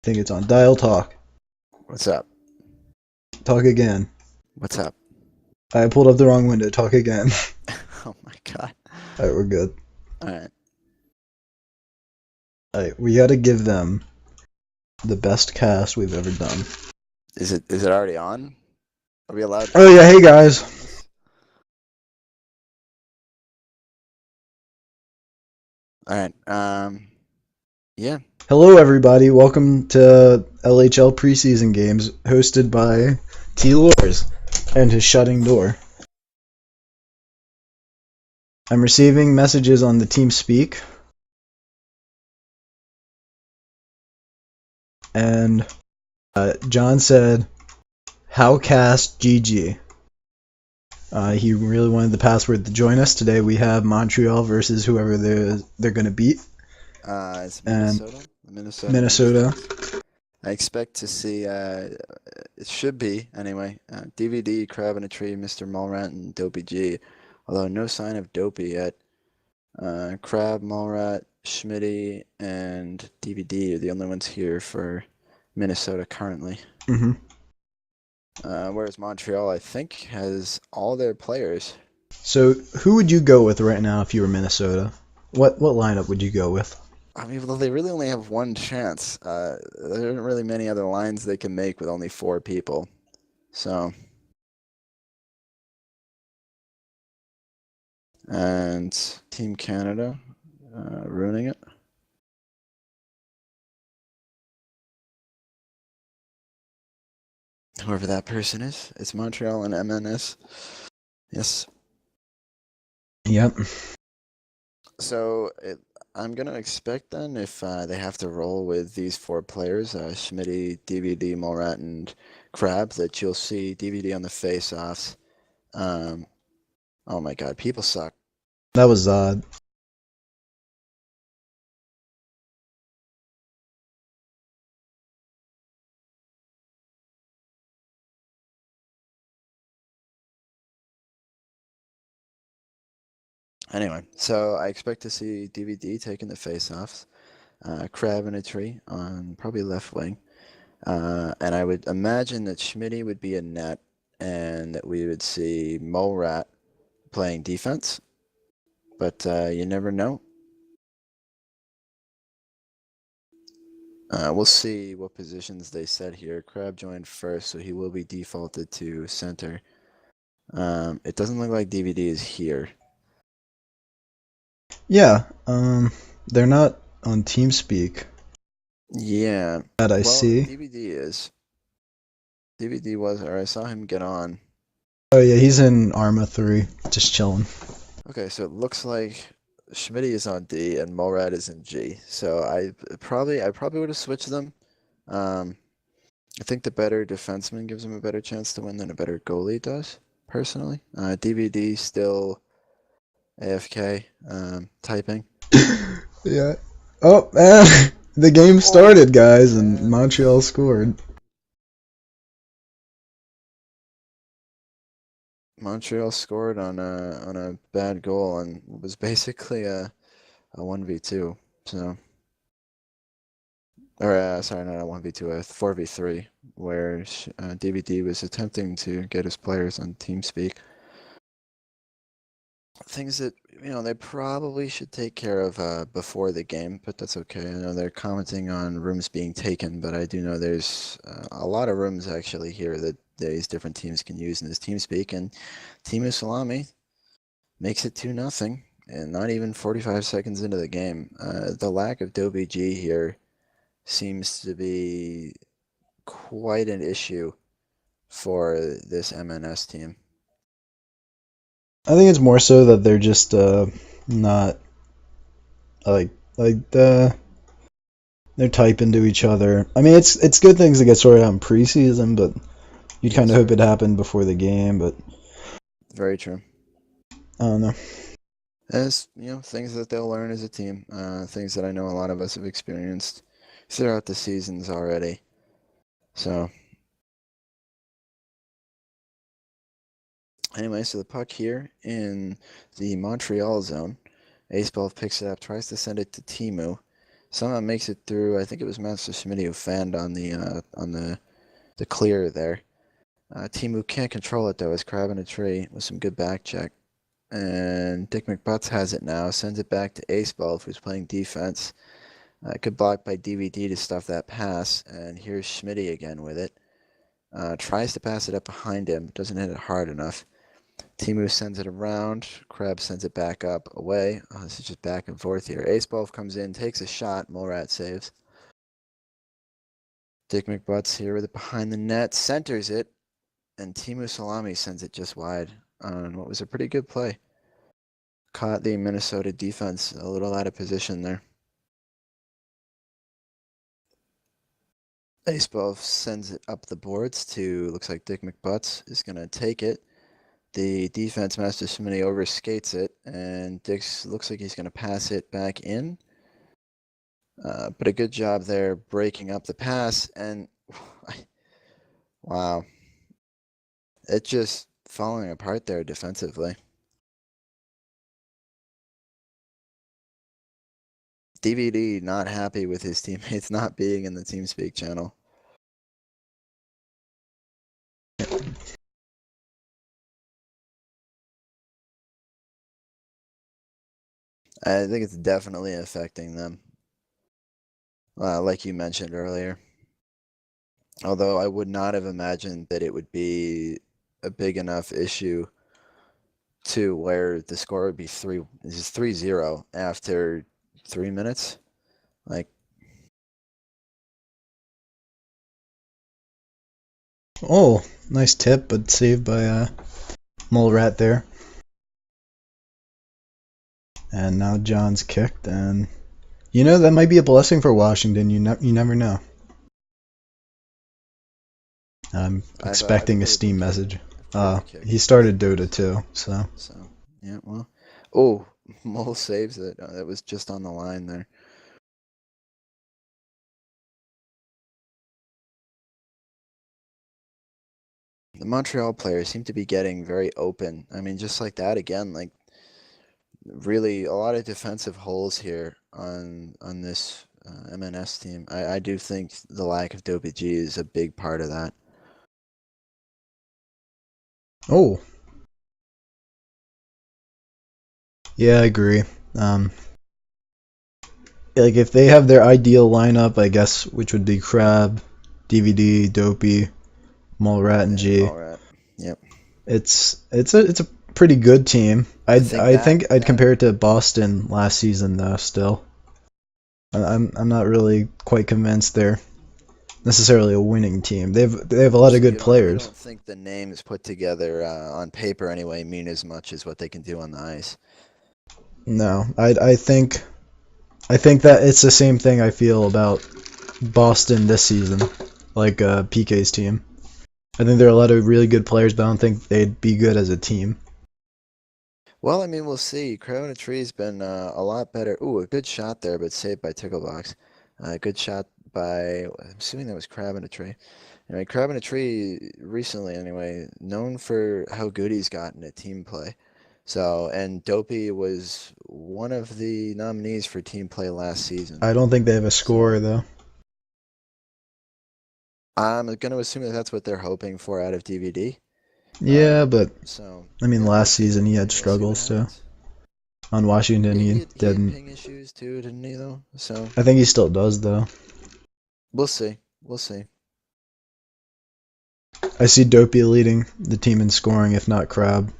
Think it's on. Dial talk. What's up? Talk again. What's up? I pulled up the wrong window. Talk again. Oh my god. Alright, we're good. Alright. Alright, we gotta give them the best cast we've ever done. Is it already on? Are we allowed Oh yeah, hey guys. this? Alright, yeah. Hello everybody. Welcome to LHL Preseason Games, hosted by T. Lors and his shutting door. I'm receiving messages on the team speak. And John said, "How cast GG." He really wanted the password to join us. Today we have Montreal versus whoever they're going to beat. It's And Minnesota. The Minnesota Minnesota. Vikings. I expect to see, it should be, anyway, DVD, Crab in a Tree, Mr. Mulrat, and Dopey G. Although no sign of Dopey yet. Crab, Mulrat, Schmitty, and DVD are the only ones here for Minnesota currently. Mm-hmm. Whereas Montreal, I think, has all their players. So who would you go with right now if you were Minnesota? What lineup would you go with? I mean, well, they really only have one chance. There aren't really many other lines they can make with only 4 people. So, and Team Canada ruining it. Whoever that person is, it's Montreal and MNS. Yes. Yep. So I'm gonna expect then if they have to roll with these 4 players, Schmitty, DVD, Mulrat, and Crab, that you'll see DVD on the face-offs. Oh my God, people suck. That was odd. Anyway, so I expect to see DVD taking the face-offs, Crab in a Tree on probably left wing, and I would imagine that Schmitty would be a net, and that we would see Mulrat playing defense, but you never know. We'll see what positions they set here. Crab joined first, so he will be defaulted to center. It doesn't look like DVD is here. Yeah. They're not on TeamSpeak Yeah. that I Well, see. DVD is. DVD was, or I saw him get on. Oh yeah, he's in Arma 3, just chilling. Okay, so it looks like Schmitty is on D and Morad is in G. So I probably would have switched them. Um, I think the better defenseman gives him a better chance to win than a better goalie does, personally. DVD still AFK, typing. Yeah. Oh man, the game started, guys, and And Montreal scored. Montreal scored on a bad goal and was basically a 1v2. So, or sorry, not a 1v2, a 4v3, where DVD was attempting to get his players on TeamSpeak. Things that, they probably should take care of before the game, but that's okay. I know they're commenting on rooms being taken, but I do know there's a lot of rooms actually here that these different teams can use in this TeamSpeak, and Timu Salami makes it 2-0, and not even 45 seconds into the game. The lack of Dobie G here seems to be quite an issue for this MNS team. I think it's more so that they're just not like they're typing to each other. I mean, it's good things to get sorted out in preseason, but you'd kind of hope it happened before the game. But Very true. I don't know. As things that they'll learn as a team, things that I know a lot of us have experienced throughout the seasons already. So, anyway, so the puck here in the Montreal zone. Aceball picks it up, tries to send it to Timu. Somehow makes it through. I think it was Master Schmidt who fanned on the clear there. Timu can't control it though. Is crab in a tree with some good back check. And Dick McButts has it now. Sends it back to Aceball, who's playing defense. Good block by DVD to stuff that pass. And here's Schmitty again with it. Tries to pass it up behind him. Doesn't hit it hard enough. Timu sends it around. Crab sends it back up away. Oh, this is just back and forth here. Aceball comes in, takes a shot. Molrat saves. Dick McButts here with it behind the net. Centers it. And Timu Salami sends it just wide on what was a pretty good play. Caught the Minnesota defense a little out of position there. Aceball sends it up the boards to, looks like Dick McButts is going to take it. The defense, Master Schmitty, overskates it, and Dix looks like he's going to pass it back in. But a good job there breaking up the pass, and wow. It just falling apart there defensively. DVD not happy with his teammates not being in the TeamSpeak channel. I think it's definitely affecting them. Like you mentioned earlier. Although I would not have imagined that it would be a big enough issue to where the score would be 3-0 after 3 minutes. Like, Oh, nice tip, but saved by Mole Rat there. And now John's kicked, and that might be a blessing for Washington. You never know. I'm expecting a Steam message. He started Dota too, so. Yeah, well. Oh, Mole saves it. That was just on the line there. The Montreal players seem to be getting very open. I mean, just like that again, like really a lot of defensive holes here on this MNS team. I do think the lack of Dopey G is a big part of that. Oh. Yeah, I agree. Like if they have their ideal lineup, I guess, which would be Crab, DVD, Dopey, Mallrat, and G. Mallrat. Yep. It's a pretty good team. I think I'd that compare it to Boston last season though. Still, I'm not really quite convinced they're necessarily a winning team. They have a lot of good players. I don't think the names put together on paper anyway mean as much as what they can do on the ice. No, I think that it's the same thing I feel about Boston this season, like PK's team. I think there are a lot of really good players, but I don't think they'd be good as a team. Well, I mean, we'll see. Crow in a Tree's been a lot better. Ooh, a good shot there, but saved by Ticklebox. Good shot by, I'm assuming that was Crab in a Tree. Anyway, Crab in a Tree recently, anyway, known for how good he's gotten at team play. So, and Dopey was one of the nominees for team play last season. I don't think they have a scorer, though. I'm going to assume that that's what they're hoping for out of DVD. Yeah, but so I mean, yeah, last season he had struggles too. On Washington, he didn't. He had ping issues too, didn't he? Though, so I think he still does, though. We'll see. We'll see. I see Dopey leading the team in scoring, if not Crab.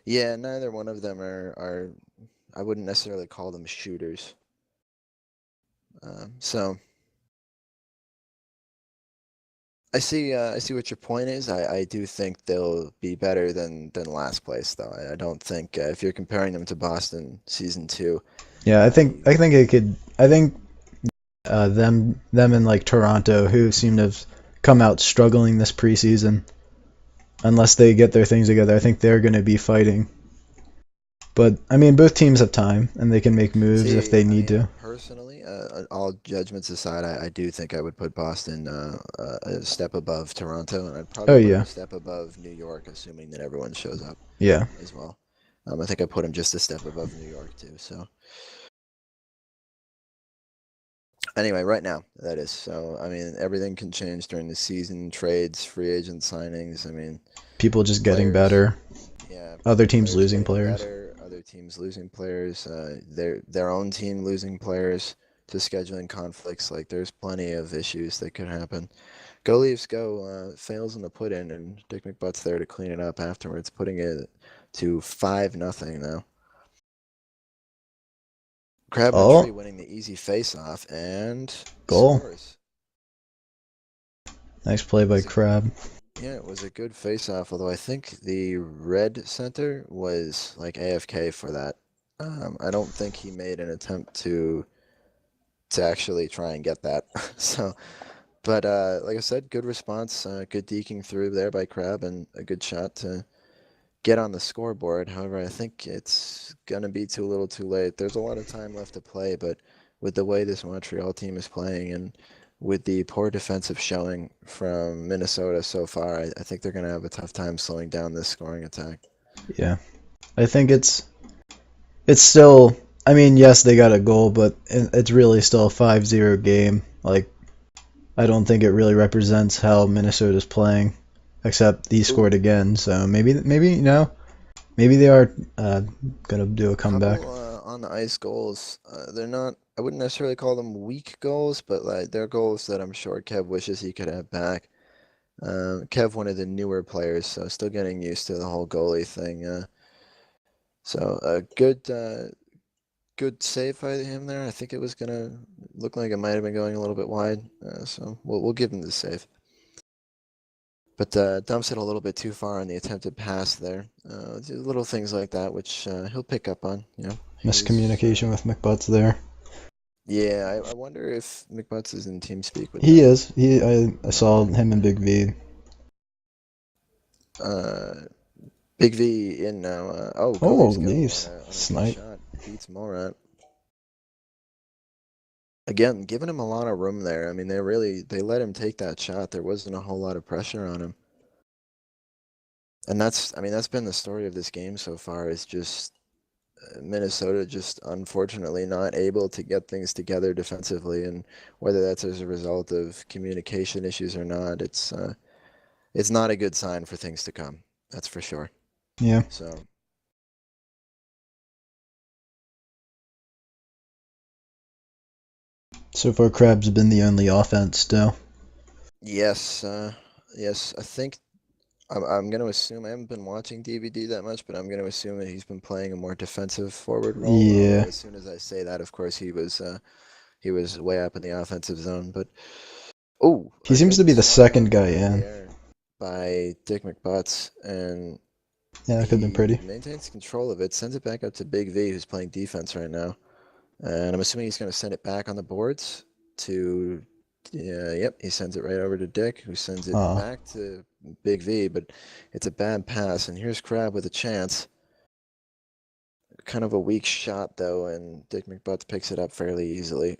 Yeah, neither one of them are. I wouldn't necessarily call them shooters. So I see what your point is. I do think they'll be better than last place, though. I don't think if you're comparing them to Boston season 2. Yeah, I think it could. I think them and like Toronto, who seem to have come out struggling this preseason, unless they get their things together, I think they're going to be fighting. But I mean, both teams have time and they can make moves if they need to. Personally, all judgments aside, I do think I would put Boston a step above Toronto, and I'd probably put a step above New York, assuming that everyone shows up. Yeah. As well. I think I put them just a step above New York too. So. Anyway, right now, that is. So, I mean, everything can change during the season, trades, free agent signings. I mean, People just getting players, better. yeah, Other teams players losing getting players. better, other teams losing players, their own team losing players to scheduling conflicts. Like, there's plenty of issues that could happen. Go Leafs go fails in the put in, and Dick McButt's there to clean it up afterwards, putting it to 5-0 now. Crabtree Oh, winning the easy face-off and goal. scores. Nice play by Was it? Crab. Yeah, it was a good face-off. Although I think the red center was like AFK for that. I don't think he made an attempt to actually try and get that. So, but like I said, good response, good deking through there by Crab, and a good shot to get on the scoreboard. However, I think it's gonna be too little too late. There's a lot of time left to play, but with the way this Montreal team is playing and with the poor defensive showing from Minnesota so far, I think they're gonna have a tough time slowing down this scoring attack. Yeah. I think it's still, I mean, yes, they got a goal, but it's really still a 5-0 game. Like, I don't think it really represents how Minnesota's playing, except he scored Ooh, again. So maybe maybe they are gonna do a comeback. couple on the ice goals. They're not. I wouldn't necessarily call them weak goals, but like they're goals that I'm sure Kev wishes he could have back. Kev, one of the newer players, so still getting used to the whole goalie thing. So a good save by him there. I think it was gonna look like it might have been going a little bit wide. So we'll give him the save. But dumps it a little bit too far on the attempted pass there. Little things like that, which he'll pick up on. You know, he's Miscommunication with McButts there. yeah. I wonder if McButts is in TeamSpeak with He them. is. I saw him and Big V. Uh, Big V in now. Oh, go Oh, Leafs go Leafs. on a good Snipe. shot. Beats Morat. Again, giving him a lot of room there. I mean, they let him take that shot. There wasn't a whole lot of pressure on him. And I mean, that's been the story of this game so far is just Minnesota just unfortunately not able to get things together defensively. And whether that's as a result of communication issues or not, it's not a good sign for things to come. That's for sure. Yeah. So, So far, Crab's been the only offense still. yes, yes, I think I'm going to assume I haven't been watching DVD that much, but I'm going to assume that he's been playing a more defensive forward role. Although Yeah. as soon as I say that, of course, he was way up in the offensive zone. But oh, He a seems to good be the slot second work guy through the in. air by Dick McButts, and Yeah, that could have been he pretty. maintains control of it, sends it back up to Big V, who's playing defense right now. And I'm assuming he's going to send it back on the boards to, yeah, yep, he sends it right over to Dick, who sends it Oh, back to Big V, but it's a bad pass. And here's Crab with a chance. Kind of a weak shot, though, and Dick McButts picks it up fairly easily.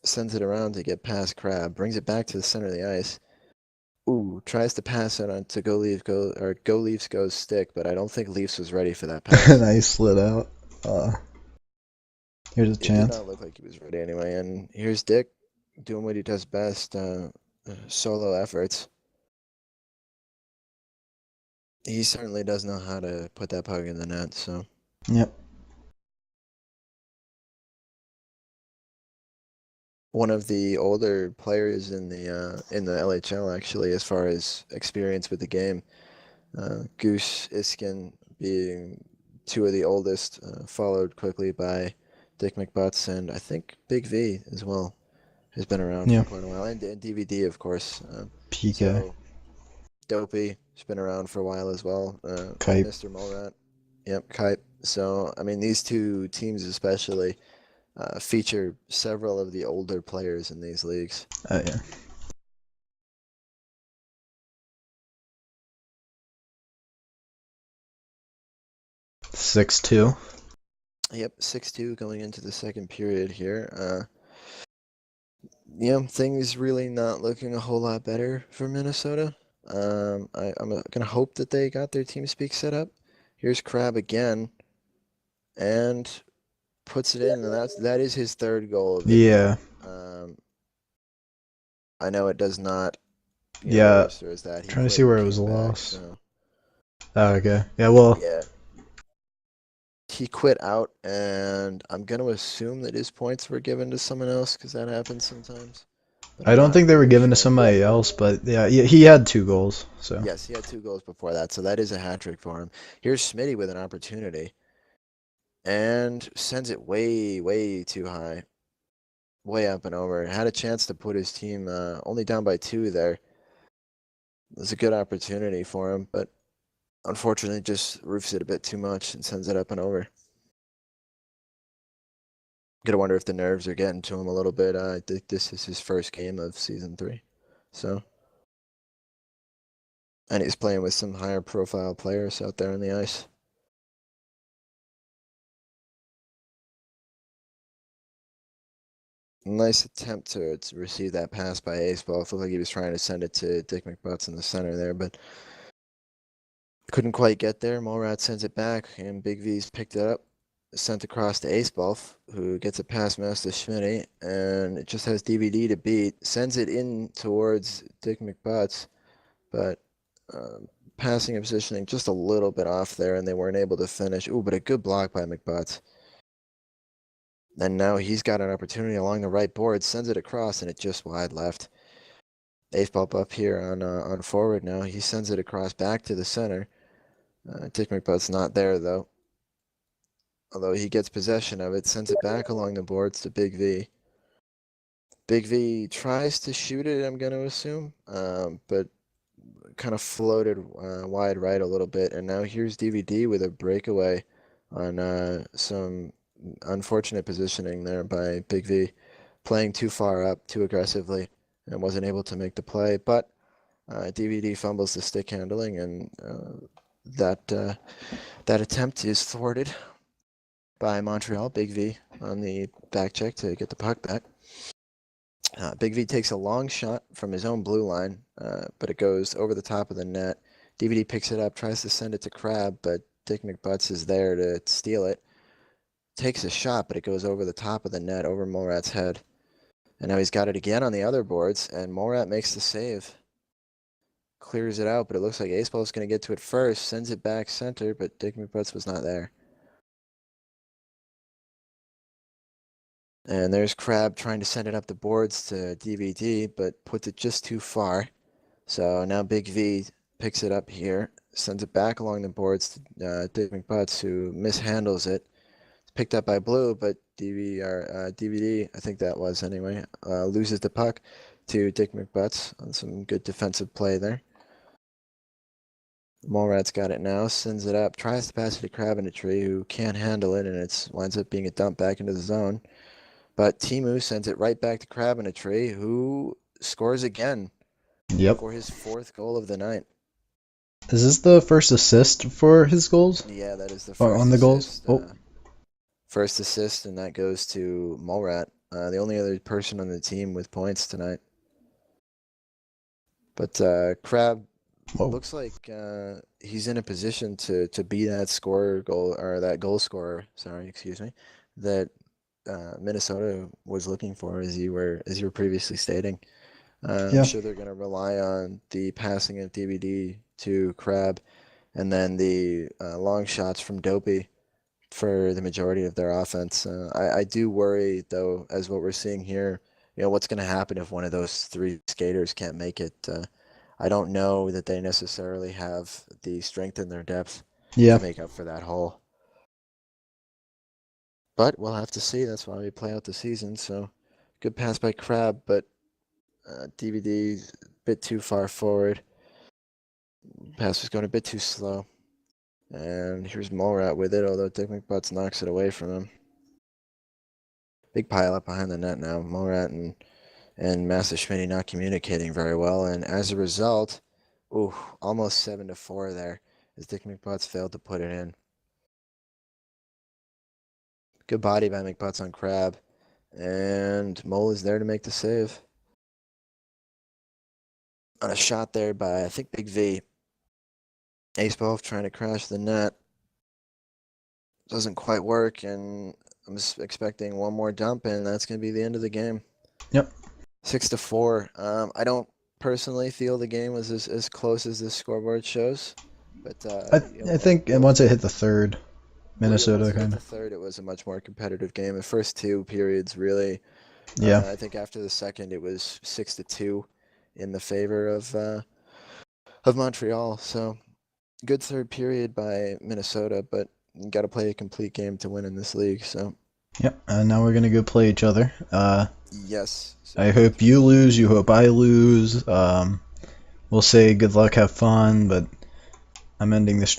Sends it around to get past Crab, brings it back to the center of the ice. Ooh, tries to pass it on to Go Leafs goes stick, but I don't think Leafs was ready for that pass. nice slid out. Uh, Here's a It did chance. not look like he was ready anyway. And here's Dick doing what he does best, solo efforts. He certainly does know how to put that puck in the net. So Yep. one of the older players in the LHL actually, as far as experience with the game. Goose Iskin being two of the oldest, followed quickly by Dick McButts and I think Big V as well has been around for Yeah. quite a while, and DVD of course. PK. So Dopey has been around for a while as well. Kype. Mr. Morat, yep, Kite. So I mean these two teams especially feature several of the older players in these leagues. Oh, yeah. 6-2. Yep, 6-2 going into the second period here. Yeah, things really not looking a whole lot better for Minnesota. I'm gonna hope that they got their team speak set up. Here's Crab again, and puts it in, and that is his third goal of the Yeah. game. I know it does not Yeah, register as that. He trying to quit see and where it was a came back, loss. so Oh, okay. Yeah, well, yeah. He quit out, and I'm going to assume that his points were given to someone else because that happens sometimes, but I I'm don't not think they were really given to sure. somebody else, but yeah, he had 2 goals. So Yes, he had 2 goals before that, so that is a hat trick for him. Here's Smitty with an opportunity and sends it way, way too high, way up and over. Had a chance to put his team only down by 2 there. It was a good opportunity for him, but unfortunately just roofs it a bit too much and sends it up and over. Gotta wonder if the nerves are getting to him a little bit. I think this is his first game of season 3. So, and he's playing with some higher profile players out there on the ice. Nice attempt to receive that pass by Ace Ball. It looked like he was trying to send it to Dick McButts in the center there, but couldn't quite get there. Molrat sends it back, and Big V's picked it up, sent across to Ace Ball, who gets it past Master Schmitty, and it just has DVD to beat. Sends it in towards Dick McButts, but passing and positioning just a little bit off there, and they weren't able to finish. Ooh, but a good block by McButts. And now he's got an opportunity along the right board, sends it across, and it just wide left. Ace Ball up here on forward now. He sends it across back to the center. Dick McButt's not there, though. Although he gets possession of it, sends it back along the boards to Big V. Big V tries to shoot it, I'm going to assume, but kind of floated wide right a little bit. And now here's DVD with a breakaway on some unfortunate positioning there by Big V, playing too far up, too aggressively, and wasn't able to make the play. But DVD fumbles the stick handling, and that attempt is thwarted by Montreal. Big V on the back check to get the puck back. Big V takes a long shot from his own blue line, but it goes over the top of the net. DVD picks it up, tries to send it to Crab, but Dick McButts is there to steal it. Takes a shot, but it goes over the top of the net, over Morat's head. And now he's got it again on the other boards, and Morat makes the save. Clears it out, but it looks like Ace Ball's going to get to it first. Sends it back center, but Dick McButts was not there. And there's Crab trying to send it up the boards to DVD, but puts it just too far. So now Big V picks it up here, sends it back along the boards to Dick McButts, who mishandles it. It's picked up by Blue, but DVD, I think that was anyway, loses the puck to Dick McButts on some good defensive play there. Molrat's got it now, sends it up, tries to pass it to Crab in a tree, who can't handle it, and it winds up being a dump back into the zone. But Timu sends it right back to Crab in a tree, who scores again yep. for his 4th goal of the night. Is this the first assist for his goals Yeah, that is the or on first the goals? assist. Oh, First assist, and that goes to Molrat, the only other person on the team with points tonight. But Crab whoa. looks like he's in a position to be that scorer goal or that goal scorer. Sorry, excuse me. That Minnesota was looking for, as you were previously stating. I'm Yeah. sure they're going to rely on the passing of DVD to Crab, and then the long shots from Dopey for the majority of their offense. I do worry, though, as what we're seeing here, what's going to happen if one of those 3 skaters can't make it. I don't know that they necessarily have the strength in their depth Yeah. to make up for that hole. But we'll have to see. That's why we play out the season. So good pass by Crab, but DVD a bit too far forward. Pass was going a bit too slow. And here's Molrat with it, although Dick McButts knocks it away from him. Big pile up behind the net now. Molrat and Master Schmitty not communicating very well, and as a result, ooh, almost 7-4 there, as Dick McButts failed to put it in. Good body by McButts on Crab, and Mole is there to make the save. On a shot there by, I think, Big V. Ace Ball trying to crash the net. Doesn't quite work, and I'm expecting one more dump, and that's going to be the end of the game. Yep. 6-4. I don't personally feel the game was as close as this scoreboard shows, but I I think once it hit the third, well, yeah, once Minnesota it hit kind the of. third, it was a much more competitive game. The first two periods really. Yeah. I think after the second, it was 6-2 in the favor of Montreal. So good third period by Minnesota, but you got to play a complete game to win in this league. So Yep. And now we're gonna go play each other. yes, I so hope you lose. You hope I lose. We'll say good luck, have fun, but I'm ending the stream.